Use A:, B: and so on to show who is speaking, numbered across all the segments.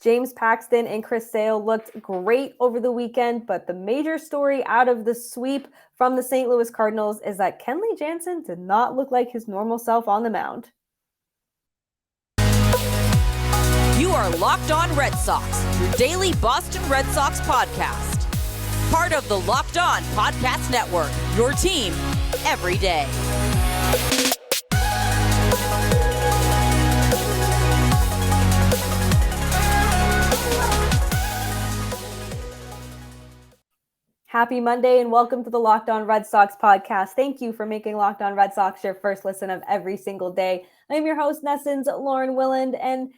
A: James Paxton and Chris Sale looked great over the weekend, but the major story out of the sweep from the St. Louis Cardinals is that Kenley Jansen did not look like his normal self on the mound.
B: You are Locked On Red Sox, your daily Boston Red Sox podcast. Part of the Locked On Podcast Network, your team every day.
A: Happy Monday and welcome to the Locked On Red Sox podcast. Thank you for making Locked On Red Sox your first listen of every single day. I'm your host, NESN's Lauren Willand, and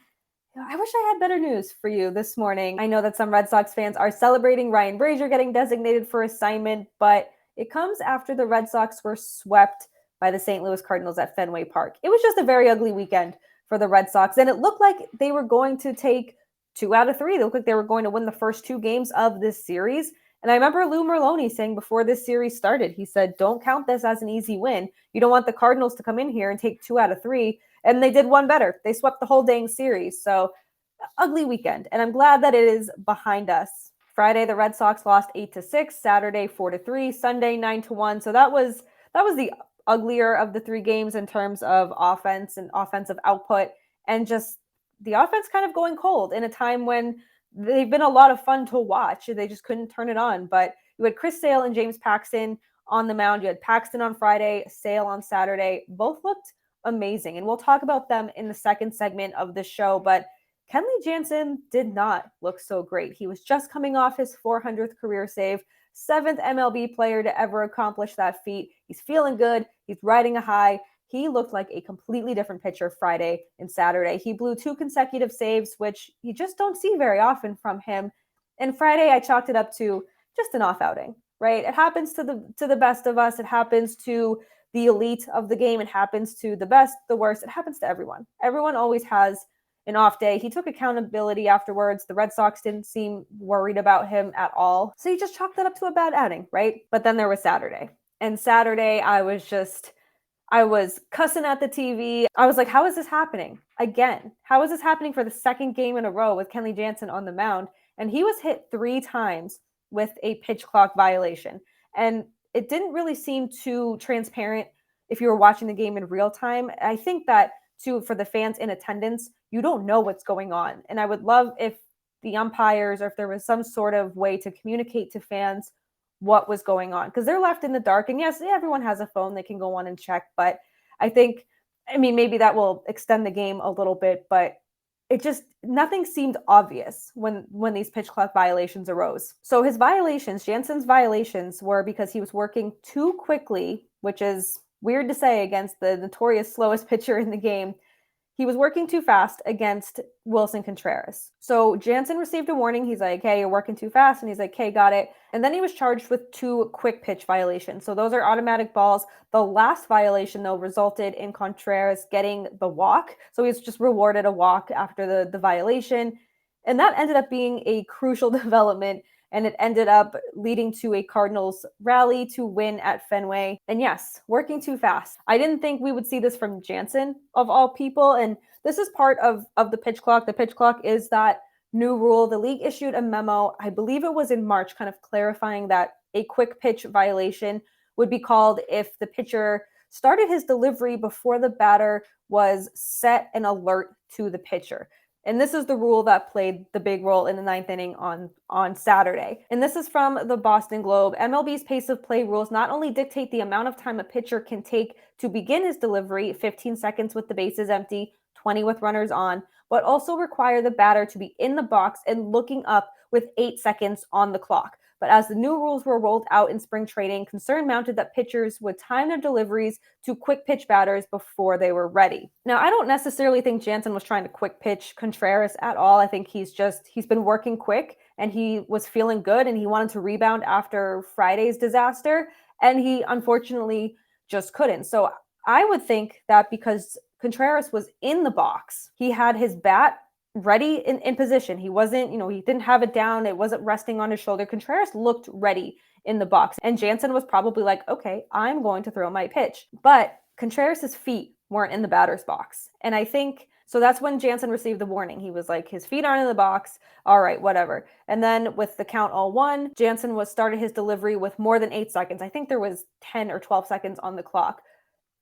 A: I wish I had better news for you this morning. I know that some Red Sox fans are celebrating Ryan Brazier getting designated for assignment, but it comes after the Red Sox were swept by the St. Louis Cardinals at Fenway Park. It was just a very ugly weekend for the Red Sox, and it looked like they were going to take 2 out of 3. They looked like they were going to win the first 2 games of this series. And I remember Lou Merloni saying before this series started, he said, don't count this as an easy win. You don't want the Cardinals to come in here and take 2 out of 3. And they did one better. They swept the whole dang series. So ugly weekend. And I'm glad that it is behind us. Friday, the Red Sox lost 8-6, Saturday 4-3, Sunday 9-1. So that was the uglier of the 3 games in terms of offense and offensive output, and just the offense kind of going cold in a time when they've been a lot of fun to watch. They just couldn't turn it on. But you had Chris Sale and James Paxton on the mound. You had Paxton on Friday, Sale on Saturday. Both looked amazing. And we'll talk about them in the second segment of the show. But Kenley Jansen did not look so great. He was just coming off his 400th career save, 7th MLB player to ever accomplish that feat. He's feeling good. He's riding a high. He looked like a completely different pitcher Friday and Saturday. He blew 2 consecutive saves, which you just don't see very often from him. And Friday, I chalked it up to just an off outing, right? It happens to the best of us. It happens to the elite of the game. It happens to the best, the worst. It happens to everyone. Everyone always has an off day. He took accountability afterwards. The Red Sox didn't seem worried about him at all. So you just chalked that up to a bad outing, right? But then there was Saturday. And Saturday, I was cussing at the TV. I was like, how is this happening again? How is this happening for the second game in a row with Kenley Jansen on the mound? And he was hit 3 times with a pitch clock violation. And it didn't really seem too transparent if you were watching the game in real time. I think that, too, for the fans in attendance, you don't know what's going on. And I would love if the umpires, or if there was some sort of way to communicate to fans what was going on, because they're left in the dark. And yes, everyone has a phone, they can go on and check, but maybe that will extend the game a little bit, but nothing seemed obvious when these pitch clock violations arose. So Jansen's violations were because he was working too quickly, which is weird to say against the notorious slowest pitcher in the game. He was working too fast against Willson Contreras. So Jansen received a warning. He's like, hey, you're working too fast. And he's like, hey, got it. And then he was charged with 2 quick pitch violations. So those are automatic balls. The last violation, though, resulted in Contreras getting the walk. So he's just rewarded a walk after the violation. And that ended up being a crucial development. And it ended up leading to a Cardinals rally to win at Fenway. And yes, working too fast. I didn't think we would see this from Jansen, of all people. And this is part of the pitch clock. The pitch clock is that new rule. The league issued a memo, I believe it was in March, kind of clarifying that a quick pitch violation would be called if the pitcher started his delivery before the batter was set an alert to the pitcher. And this is the rule that played the big role in the 9th inning on Saturday. And this is from the Boston Globe. MLB's pace of play rules not only dictate the amount of time a pitcher can take to begin his delivery, 15 seconds with the bases empty, 20 with runners on, but also require the batter to be in the box and looking up with 8 seconds on the clock. But as the new rules were rolled out in spring training, concern mounted that pitchers would time their deliveries to quick pitch batters before they were ready. Now, I don't necessarily think Jansen was trying to quick pitch Contreras at all. I think he's been working quick, and he was feeling good, and he wanted to rebound after Friday's disaster, and he unfortunately just couldn't. So I would think that because Contreras was in the box, he had his bat ready in position. He wasn't, he didn't have it down. It wasn't resting on his shoulder. Contreras looked ready in the box. And Jansen was probably like, okay, I'm going to throw my pitch. But Contreras' feet weren't in the batter's box. And I think So that's when Jansen received the warning. He was like, his feet aren't in the box. All right, whatever. And then with the count 0-1, Jansen started his delivery with more than 8 seconds. I think there was 10 or 12 seconds on the clock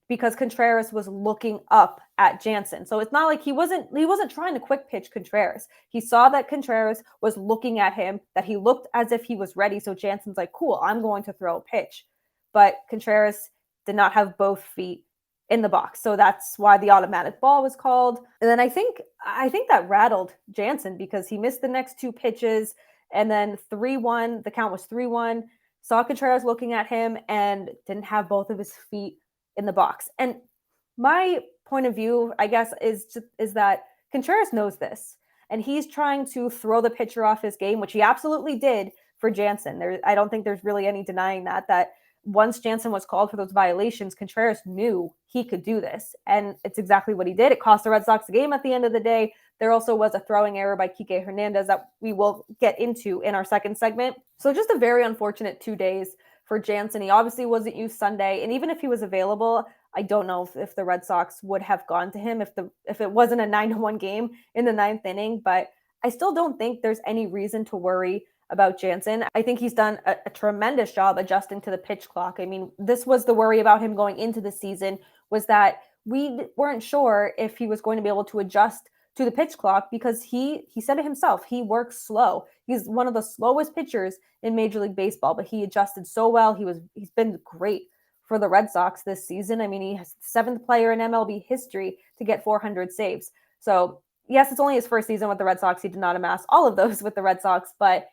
A: because Contreras was looking up at Jansen. So it's not like he wasn't trying to quick pitch Contreras. He saw that Contreras was looking at him, that he looked as if he was ready. So Jansen's like, cool, I'm going to throw a pitch. But Contreras did not have both feet in the box. So that's why the automatic ball was called. And then I think that rattled Jansen because he missed the next 2 pitches. And then 3-1, the count was 3-1. Saw Contreras looking at him and didn't have both of his feet in the box. And my point of view, I guess, is that Contreras knows this. And he's trying to throw the pitcher off his game, which he absolutely did for Jansen. I don't think there's really any denying that once Jansen was called for those violations, Contreras knew he could do this. And it's exactly what he did. It cost the Red Sox the game at the end of the day. There also was a throwing error by Kiké Hernández that we will get into in our second segment. So just a very unfortunate 2 days for Jansen. He obviously wasn't used Sunday. And even if he was available, I don't know if the Red Sox would have gone to him if it wasn't a 9-1 game in the 9th inning. But I still don't think there's any reason to worry about Jansen. I think he's done a tremendous job adjusting to the pitch clock. I mean, this was the worry about him going into the season, was that we weren't sure if he was going to be able to adjust to the pitch clock because he said it himself. He works slow. He's one of the slowest pitchers in Major League Baseball, but he adjusted so well. He's been great for the Red Sox this season. I mean, he's the 7th player in MLB history to get 400 saves. So yes, it's only his first season with the Red Sox. He did not amass all of those with the Red Sox, but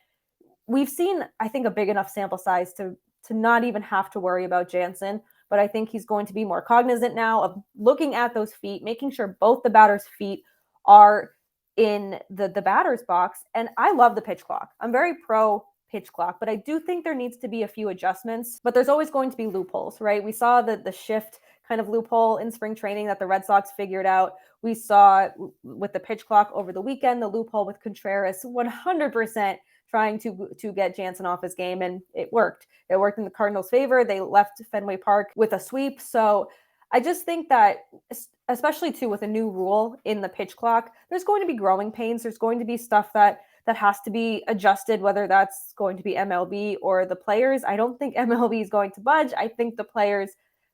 A: we've seen, I think, a big enough sample size to not even have to worry about Jansen. But I think he's going to be more cognizant now of looking at those feet, making sure both the batter's feet are in the batter's box. And I love the pitch clock. I'm very pro pitch clock, but I do think there needs to be a few adjustments. But there's always going to be loopholes, right? We saw the shift kind of loophole in spring training that the Red Sox figured out. We saw with the pitch clock over the weekend, the loophole with Contreras 100% trying to get Jansen off his game, and it worked. It worked in the Cardinals' favor. They left Fenway Park with a sweep. So I just think that, especially too with a new rule in the pitch clock, there's going to be growing pains. There's going to be stuff that has to be adjusted, whether that's going to be MLB or the players. I don't think MLB is going to budge. I think the players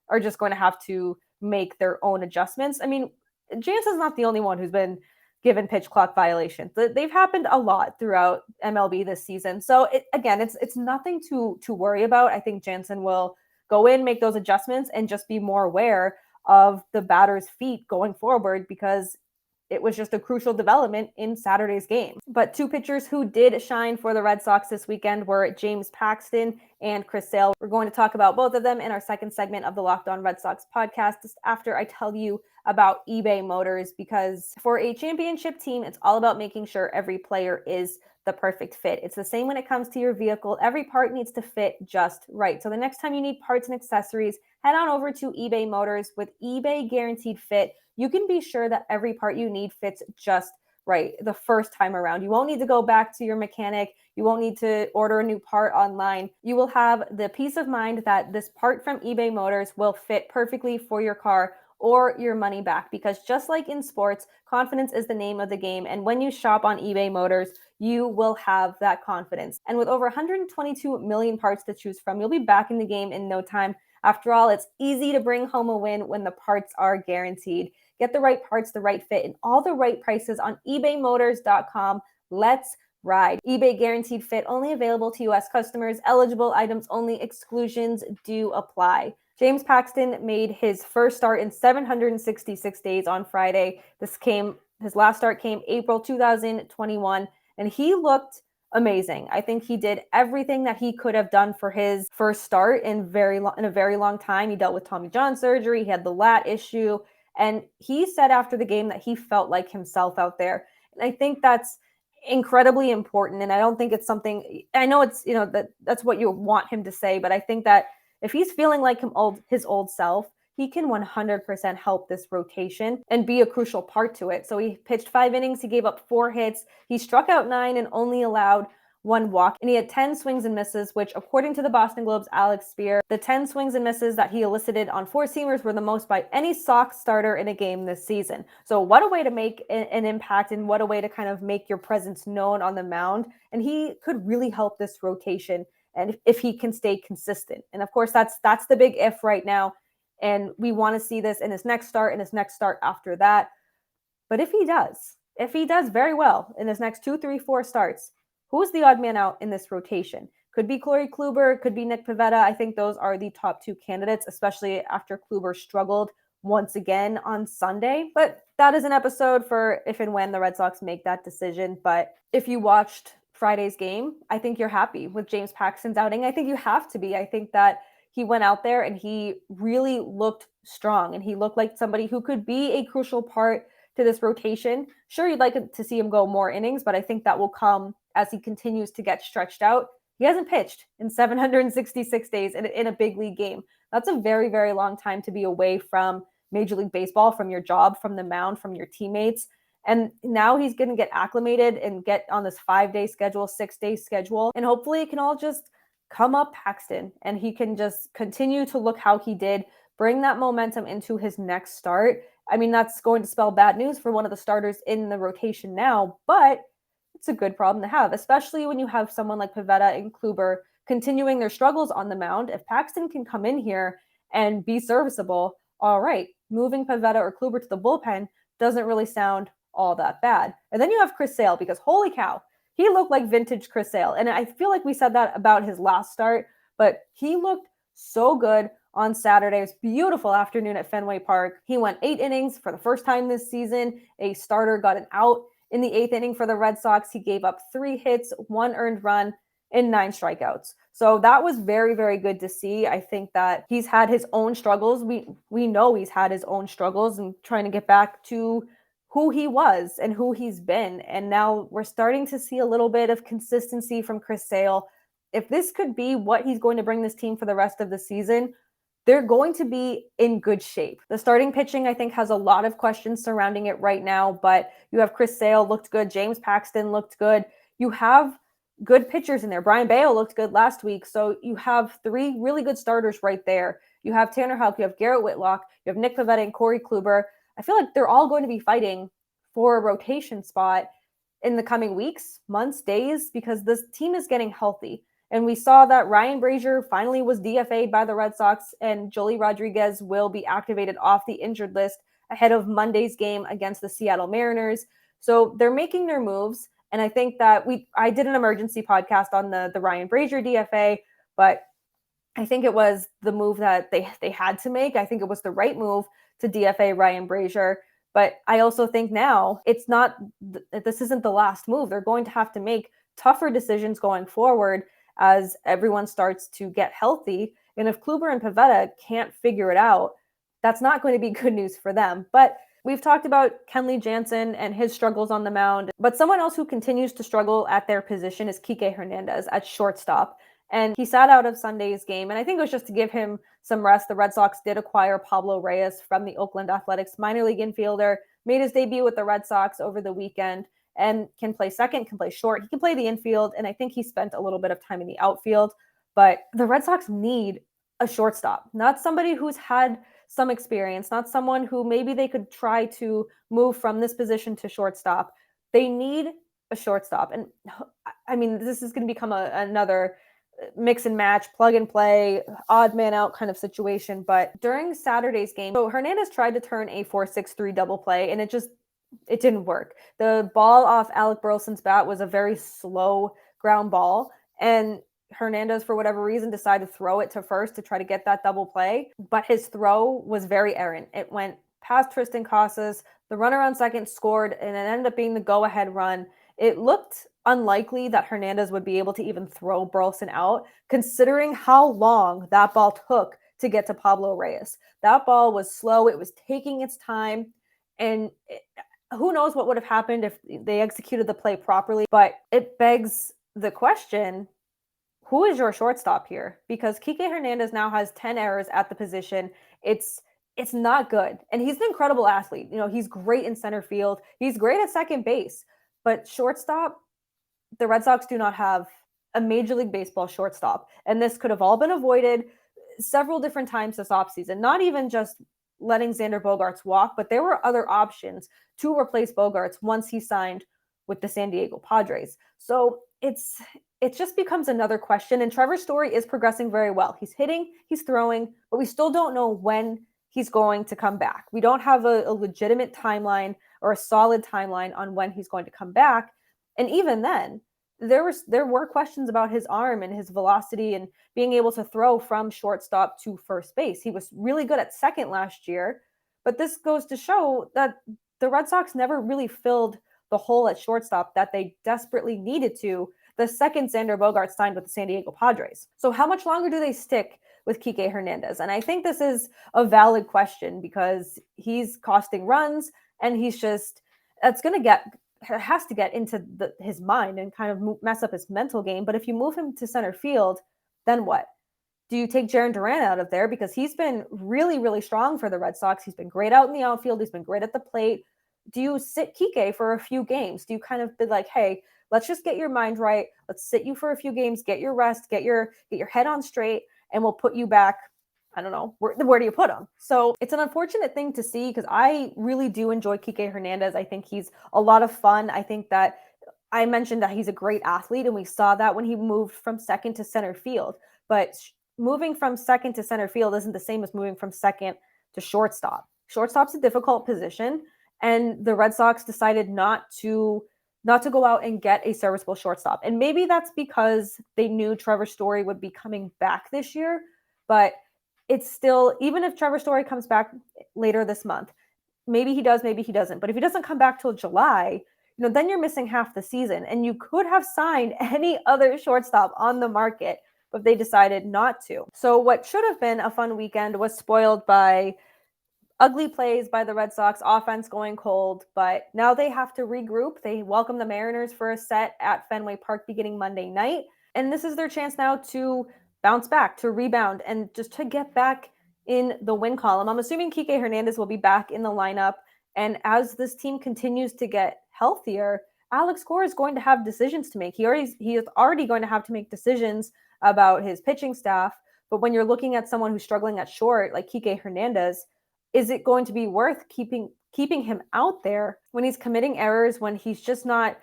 A: are just going to have to make their own adjustments. I mean, Jansen's not the only one who's been given pitch clock violations. They've happened a lot throughout MLB this season. So it's nothing to worry about. I think Jansen will go in, make those adjustments, and just be more aware of the batter's feet going forward, because it was just a crucial development in Saturday's game. But 2 pitchers who did shine for the Red Sox this weekend were James Paxton and Chris Sale. We're going to talk about both of them in our second segment of the Locked On Red Sox podcast, just after I tell you about eBay Motors, because for a championship team, it's all about making sure every player is the perfect fit. It's the same when it comes to your vehicle. Every part needs to fit just right. So the next time you need parts and accessories, head on over to eBay Motors. With eBay Guaranteed Fit, you can be sure that every part you need fits just right the first time around. You won't need to go back to your mechanic. You won't need to order a new part online. You will have the peace of mind that this part from eBay Motors will fit perfectly for your car or your money back, because just like in sports, confidence is the name of the game. And when you shop on eBay Motors, you will have that confidence. And with over 122 million parts to choose from, you'll be back in the game in no time. After all, it's easy to bring home a win when the parts are guaranteed. Get the right parts, the right fit, and all the right prices on ebaymotors.com. Let's ride. eBay Guaranteed Fit, only available to U.S. customers. Eligible items only. Exclusions do apply. James Paxton made his first start in 766 days on Friday. His last start came April 2021, and he looked amazing. I think he did everything that he could have done for his first start in a very long time. He dealt with Tommy John surgery. He had the lat issue, and he said after the game that he felt like himself out there. And I think that's incredibly important. And I don't think it's something, I know it's, that's what you want him to say, but I think that if he's feeling like his old self, he can 100% help this rotation and be a crucial part to it. So he pitched 5 innings. He gave up 4 hits. He struck out 9 and only allowed 1 walk, and he had 10 swings and misses, which according to the Boston Globe's Alex Spear, the 10 swings and misses that he elicited on 4-seamers were the most by any Sox starter in a game this season. So what a way to make an impact, and what a way to kind of make your presence known on the mound. And he could really help this rotation, and if he can stay consistent. And of course, that's the big if right now. And we want to see this in his next start and his next start after that. But if he does very well in his next 2, 3, 4 starts, who's the odd man out in this rotation? Could be Corey Kluber, could be Nick Pivetta. I think those are the top 2 candidates, especially after Kluber struggled once again on Sunday. But that is an episode for if and when the Red Sox make that decision. But if you watched Friday's game, I think you're happy with James Paxton's outing. I think you have to be. I think that he went out there and he really looked strong, and he looked like somebody who could be a crucial part to this rotation. Sure, you'd like to see him go more innings, but I think that will come as he continues to get stretched out. He hasn't pitched in 766 days in a big league game. That's a very, very long time to be away from Major League Baseball, from your job, from the mound, from your teammates. And now he's going to get acclimated and get on this 5-day schedule, 6-day schedule. And hopefully it can all just come up Paxton, and he can just continue to look how he did, bring that momentum into his next start. I mean, that's going to spell bad news for one of the starters in the rotation now, but it's a good problem to have, especially when you have someone like Pivetta and Kluber continuing their struggles on the mound. If Paxton can come in here and be serviceable, all right, moving Pivetta or Kluber to the bullpen doesn't really sound all that bad. And then you have Chris Sale, because holy cow, he looked like vintage Chris Sale. And I feel like we said that about his last start, but he looked so good on Saturday. It was a beautiful afternoon at Fenway Park. He went 8 innings for the first time this season. A starter got an out in the 8th inning for the Red Sox. He gave up 3 hits, 1 earned run, and 9 strikeouts. So that was very, very good to see. I think that he's had his own struggles. We know he's had his own struggles and trying to get back to who he was and who he's been. And now we're starting to see a little bit of consistency from Chris Sale. If this could be what he's going to bring this team for the rest of the season, they're going to be in good shape. The starting pitching, I think, has a lot of questions surrounding it right now, but you have Chris Sale looked good. James Paxton looked good. You have good pitchers in there. Brian Bale looked good last week. So you have 3 really good starters right there. You have Tanner Houck, you have Garrett Whitlock, you have Nick Pivetta and Corey Kluber. I feel like they're all going to be fighting for a rotation spot in the coming weeks, months, days, because this team is getting healthy. And we saw that Ryan Brazier finally was DFA'd by the Red Sox, and Joely Rodriguez will be activated off the injured list ahead of Monday's game against the Seattle Mariners. So they're making their moves. And I think that I did an emergency podcast on the Ryan Brazier DFA, but I think it was the move that they had to make. I think it was the right move to DFA Ryan Brazier. But I also think now this isn't the last move. They're going to have to make tougher decisions going forward as everyone starts to get healthy. And if Kluber and Pivetta can't figure it out, that's not going to be good news for them. But we've talked about Kenley Jansen and his struggles on the mound. But someone else who continues to struggle at their position is Kiké Hernández at shortstop. And he sat out of Sunday's game, and I think it was just to give him some rest. The Red Sox did acquire Pablo Reyes from the Oakland Athletics, minor league infielder, made his debut with the Red Sox over the weekend, and can play second, can play short. He can play the infield, and I think he spent a little bit of time in the outfield. But the Red Sox need a shortstop, not somebody who's had some experience, not someone who maybe they could try to move from this position to shortstop. They need a shortstop. And I mean, this is going to become another mix and match, plug and play, odd man out kind of situation. But during Saturday's game, so Hernandez tried to turn a 4-6-3 double play, and it didn't work. The ball off Alec Burleson's bat was a very slow ground ball, and Hernandez, for whatever reason, decided to throw it to first to try to get that double play. But his throw was very errant. It went past Tristan Casas. The runner on second scored, and it ended up being the go-ahead run. It looked unlikely that Hernandez would be able to even throw Burleson out, considering how long that ball took to get to Pablo Reyes. That ball was slow. It was taking its time. And who knows what would have happened if they executed the play properly. But it begs the question, who is your shortstop here? Because Kiké Hernández now has 10 errors at the position. It's not good. And he's an incredible athlete. You know, he's great in center field. He's great at second base. But shortstop, the Red Sox do not have a Major League Baseball shortstop. And this could have all been avoided several different times this offseason, not even just letting Xander Bogaerts walk, but there were other options to replace Bogaerts once he signed with the San Diego Padres. So it just becomes another question. And Trevor Story is progressing very well. He's hitting, he's throwing, but we still don't know when he's going to come back. We don't have a legitimate timeline or a solid timeline on when he's going to come back. And even then, there were questions about his arm and his velocity and being able to throw from shortstop to first base. He was really good at second last year, but this goes to show that the Red Sox never really filled the hole at shortstop that they desperately needed to the second Xander Bogaerts signed with the San Diego Padres. So how much longer do they stick with Kiké Hernández? And I think this is a valid question because he's costing runs and has to get into his mind and kind of mess up his mental game. But if you move him to center field, then what? Do you take Jarren Duran out of there? Because he's been really, really strong for the Red Sox. He's been great out in the outfield. He's been great at the plate. Do you sit Kiké for a few games? Do you kind of be like, hey, let's just get your mind right. Let's sit you for a few games, get your rest, get your head on straight, and we'll put you back. I don't know, where do you put him? So it's an unfortunate thing to see because I really do enjoy Kiké Hernández. I think he's a lot of fun. I think that I mentioned that he's a great athlete, and we saw that when he moved from second to center field. But moving from second to center field isn't the same as moving from second to shortstop. Shortstop's a difficult position, and the Red Sox decided not to go out and get a serviceable shortstop. And maybe that's because they knew Trevor Story would be coming back this year, but it's still, even if Trevor Story comes back later this month, maybe he does, maybe he doesn't. But if he doesn't come back till July, then you're missing half the season. And you could have signed any other shortstop on the market, but they decided not to. So what should have been a fun weekend was spoiled by ugly plays by the Red Sox, offense going cold, but now they have to regroup. They welcome the Mariners for a set at Fenway Park beginning Monday night. And this is their chance now to bounce back, to rebound, and just to get back in the win column. I'm assuming Kiké Hernández will be back in the lineup. And as this team continues to get healthier, Alex Cora is going to have decisions to make. He is already going to have to make decisions about his pitching staff. But when you're looking at someone who's struggling at short, like Kiké Hernández, is it going to be worth keeping him out there when he's committing errors, when he's just not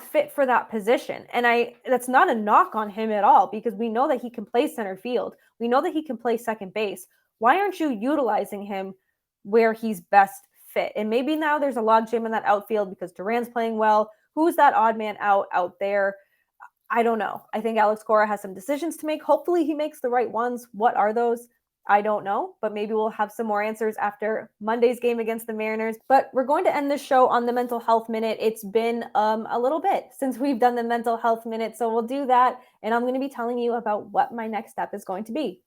A: fit for that position? And that's not a knock on him at all, because we know that he can play center field. We know that he can play second base. Why aren't you utilizing him where he's best fit? And maybe now there's a logjam in that outfield because Duran's playing well. Who's that odd man out there? I don't know. I think Alex Cora has some decisions to make. Hopefully he makes the right ones. What are those? I don't know, but maybe we'll have some more answers after Monday's game against the Mariners. But we're going to end this show on the Mental Health Minute. It's been a little bit since we've done the Mental Health Minute, so we'll do that. And I'm going to be telling you about what my next step is going to be.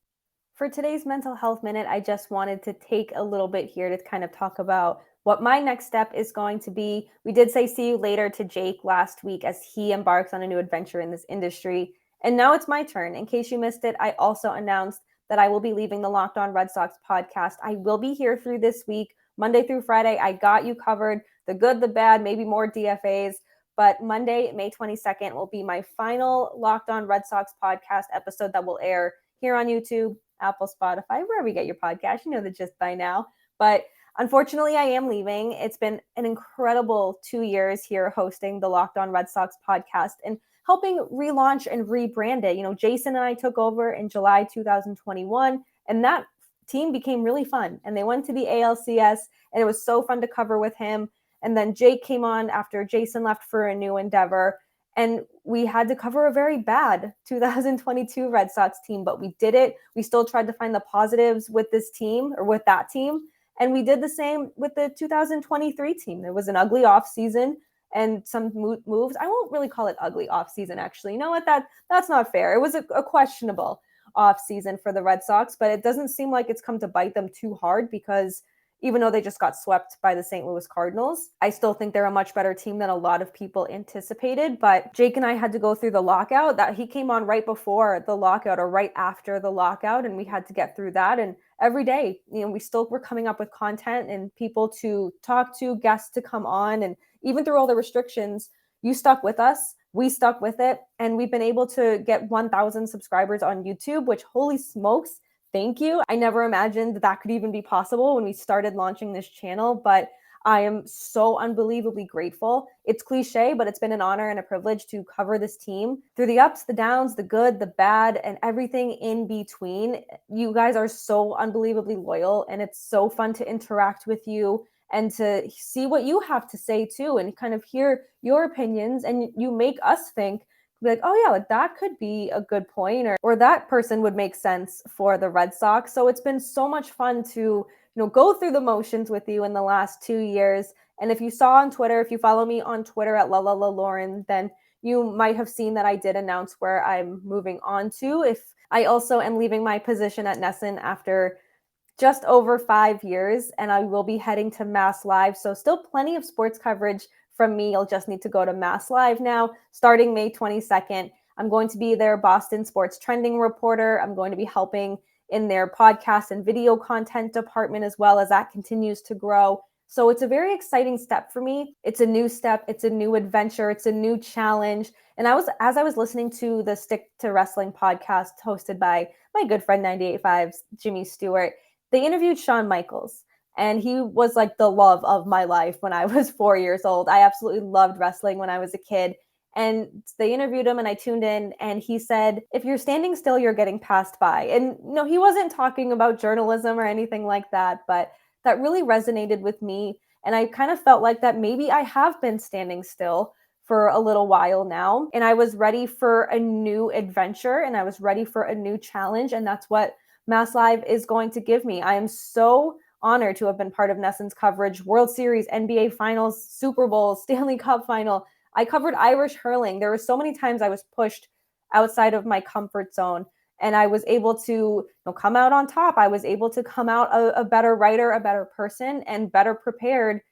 A: For today's Mental Health Minute, I just wanted to take a little bit here to kind of talk about what my next step is going to be. We did say see you later to Jake last week as he embarks on a new adventure in this industry. And now it's my turn. In case you missed it, I also announced that I will be leaving the Locked On Red Sox podcast. I will be here through this week, Monday through Friday. I got you covered, the good, the bad, maybe more DFAs. But Monday, May 22nd will be my final Locked On Red Sox podcast episode that will air here on YouTube, Apple, Spotify, wherever you get your podcast. You know the gist by now. But unfortunately, I am leaving. It's been an incredible 2 years here hosting the Locked On Red Sox podcast and helping relaunch and rebrand it. Jason and I took over in July 2021, and that team became really fun. And they went to the ALCS, and it was so fun to cover with him. And then Jake came on after Jason left for a new endeavor, and we had to cover a very bad 2022 Red Sox team, but we did it. We still tried to find the positives with this team, or with that team. And we did the same with the 2023 team. There was an ugly offseason and some moves. I won't really call it ugly offseason, actually. You know what? That's not fair. It was a questionable offseason for the Red Sox, but it doesn't seem like it's come to bite them too hard, because even though they just got swept by the St. Louis Cardinals, I still think they're a much better team than a lot of people anticipated. But Jake and I had to go through the lockout. That he came on right before the lockout or right after the lockout, and we had to get through that. And every day, we still were coming up with content and people to talk to, guests to come on. And even through all the restrictions, you stuck with us. We stuck with it. And we've been able to get 1,000 subscribers on YouTube, which, holy smokes, thank you. I never imagined that could even be possible when we started launching this channel, but I am so unbelievably grateful. It's cliche, but it's been an honor and a privilege to cover this team through the ups, the downs, the good, the bad, and everything in between. You guys are so unbelievably loyal, and it's so fun to interact with you and to see what you have to say too, and kind of hear your opinions, and you make us think, like, oh yeah, like that could be a good point, or that person would make sense for the Red Sox. So it's been so much fun to go through the motions with you in the last 2 years. And if you saw on Twitter, if you follow me on Twitter at Lauren, then you might have seen that I did announce where I'm moving on to. If I also am leaving my position at NESN after just over 5 years, and I will be heading to Mass Live. So still plenty of sports coverage from me. You'll just need to go to Mass Live now, starting May 22nd. I'm going to be their Boston sports trending reporter. I'm going to be helping in their podcast and video content department as well, as that continues to grow. So it's a very exciting step for me. It's a new step. It's a new adventure. It's a new challenge. And as I was listening to the Stick to Wrestling podcast hosted by my good friend 98.5's Jimmy Stewart, they interviewed Shawn Michaels, and he was like the love of my life when I was 4 years old. I absolutely loved wrestling when I was a kid. And they interviewed him, and I tuned in, and he said, if you're standing still, you're getting passed by. And no, he wasn't talking about journalism or anything like that, but that really resonated with me. And I kind of felt like that maybe I have been standing still for a little while now, and I was ready for a new adventure, and I was ready for a new challenge. And that's what Mass Live is going to give me. I am so honored to have been part of NESN's coverage, World Series, NBA Finals, Super Bowl, Stanley Cup Final. I covered Irish hurling. There were so many times I was pushed outside of my comfort zone, and I was able to come out on top. I was able to come out a better writer, a better person, and better prepared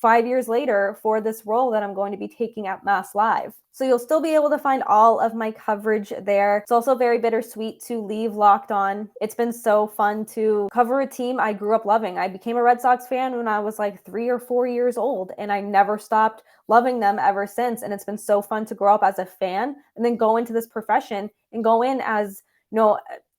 A: 5 years later for this role that I'm going to be taking at Mass Live. So you'll still be able to find all of my coverage there. It's also very bittersweet to leave Locked On. It's been so fun to cover a team I grew up loving. I became a Red Sox fan when I was like 3 or 4 years old, and I never stopped loving them ever since. And it's been so fun to grow up as a fan and then go into this profession and go in as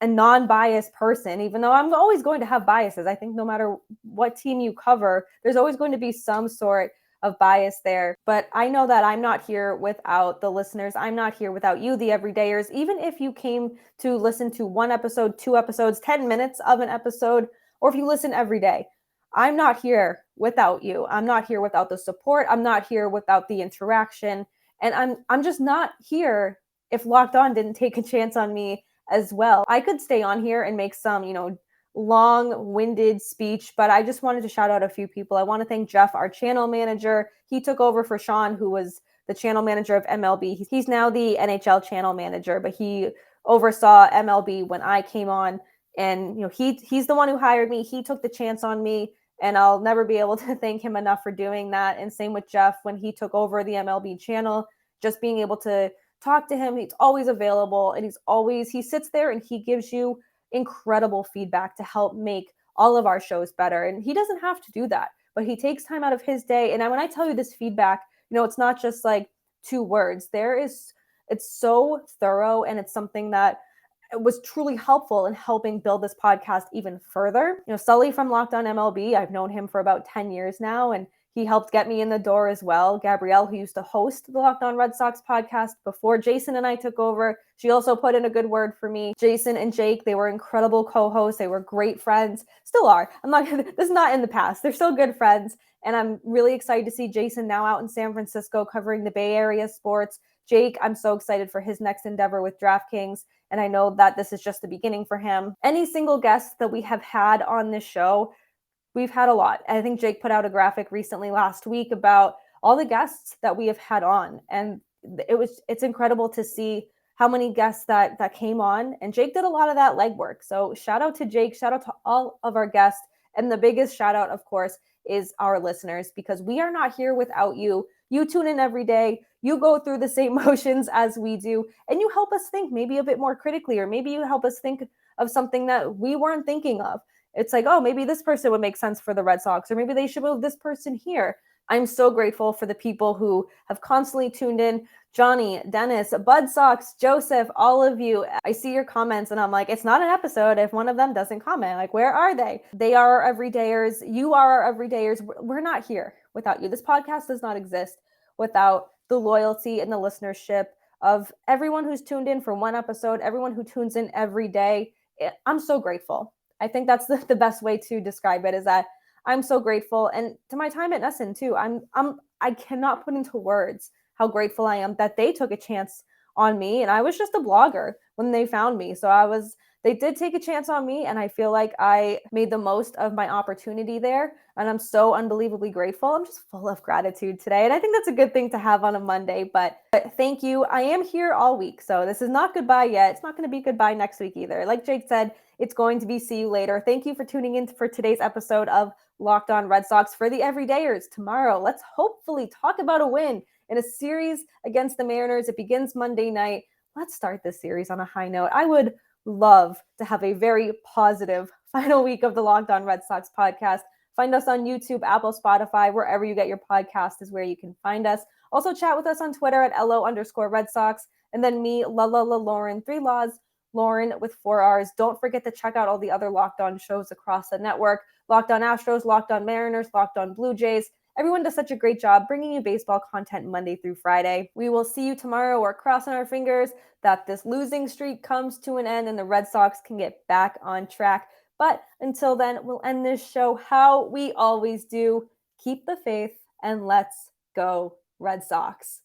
A: a non-biased person, even though I'm always going to have biases. I think no matter what team you cover, there's always going to be some sort of bias there. But I know that I'm not here without the listeners. I'm not here without you, the everydayers. Even if you came to listen to 1 episode, 2 episodes, 10 minutes of an episode, or if you listen every day, I'm not here without you. I'm not here without the support. I'm not here without the interaction. And I'm just not here if Locked On didn't take a chance on me as well. I could stay on here and make some, long-winded speech, but I just wanted to shout out a few people. I want to thank Jeff, our channel manager. He took over for Sean, who was the channel manager of MLB. He's now the NHL channel manager, but he oversaw MLB when I came on, and he's the one who hired me. He took the chance on me, and I'll never be able to thank him enough for doing that. And same with Jeff when he took over the MLB channel, just being able to talk to him. He's always available, and he sits there and he gives you incredible feedback to help make all of our shows better. And he doesn't have to do that, but he takes time out of his day. And when I tell you this feedback, it's not just like 2 words. It's so thorough, and it's something that was truly helpful in helping build this podcast even further. Sully from Locked On MLB, I've known him for about 10 years now, and he helped get me in the door as well. Gabrielle, who used to host the Locked On Red Sox podcast before Jason and I took over, she also put in a good word for me. Jason and Jake, they were incredible co-hosts. They were great friends. Still are. This is not in the past. They're still good friends. And I'm really excited to see Jason now out in San Francisco covering the Bay Area sports. Jake, I'm so excited for his next endeavor with DraftKings. And I know that this is just the beginning for him. Any single guest that we have had on this show, we've had a lot. I think Jake put out a graphic recently last week about all the guests that we have had on. And it's incredible to see how many guests that came on. And Jake did a lot of that legwork. So shout out to Jake, shout out to all of our guests. And the biggest shout out, of course, is our listeners, because we are not here without you. You tune in every day. You go through the same motions as we do, and you help us think maybe a bit more critically, or maybe you help us think of something that we weren't thinking of. It's like, oh, maybe this person would make sense for the Red Sox, or maybe they should move this person here. I'm so grateful for the people who have constantly tuned in. Johnny, Dennis, Bud Sox, Joseph, all of you. I see your comments and I'm like, it's not an episode if one of them doesn't comment. Like, where are they? They are our everydayers. You are our everydayers. We're not here without you. This podcast does not exist without the loyalty and the listenership of everyone who's tuned in for one episode, everyone who tunes in every day. I'm so grateful. I think that's the best way to describe it, is that I'm so grateful. And to my time at NESN too, I cannot put into words how grateful I am that they took a chance on me. And I was just a blogger when they found me. So they did take a chance on me, and I feel like I made the most of my opportunity there. And I'm so unbelievably grateful. I'm just full of gratitude today. And I think that's a good thing to have on a Monday. But thank you. I am here all week. So this is not goodbye yet. It's not going to be goodbye next week either. Like Jake said, it's going to be see you later. Thank you for tuning in for today's episode of Locked On Red Sox. For the everydayers, tomorrow, let's hopefully talk about a win in a series against the Mariners. It begins Monday night. Let's start this series on a high note. I would love to have a very positive final week of the Locked On Red Sox podcast. Find us on YouTube, Apple, Spotify, wherever you get your podcast is where you can find us. Also chat with us on Twitter at LO_Red Sox. And then me, Lauren, 3 Laws, Lauren with 4 R's. Don't forget to check out all the other Locked On shows across the network. Locked On Astros, Locked On Mariners, Locked On Blue Jays. Everyone does such a great job bringing you baseball content Monday through Friday. We will see you tomorrow. We're crossing our fingers that this losing streak comes to an end and the Red Sox can get back on track. But until then, we'll end this show how we always do. Keep the faith and let's go Red Sox.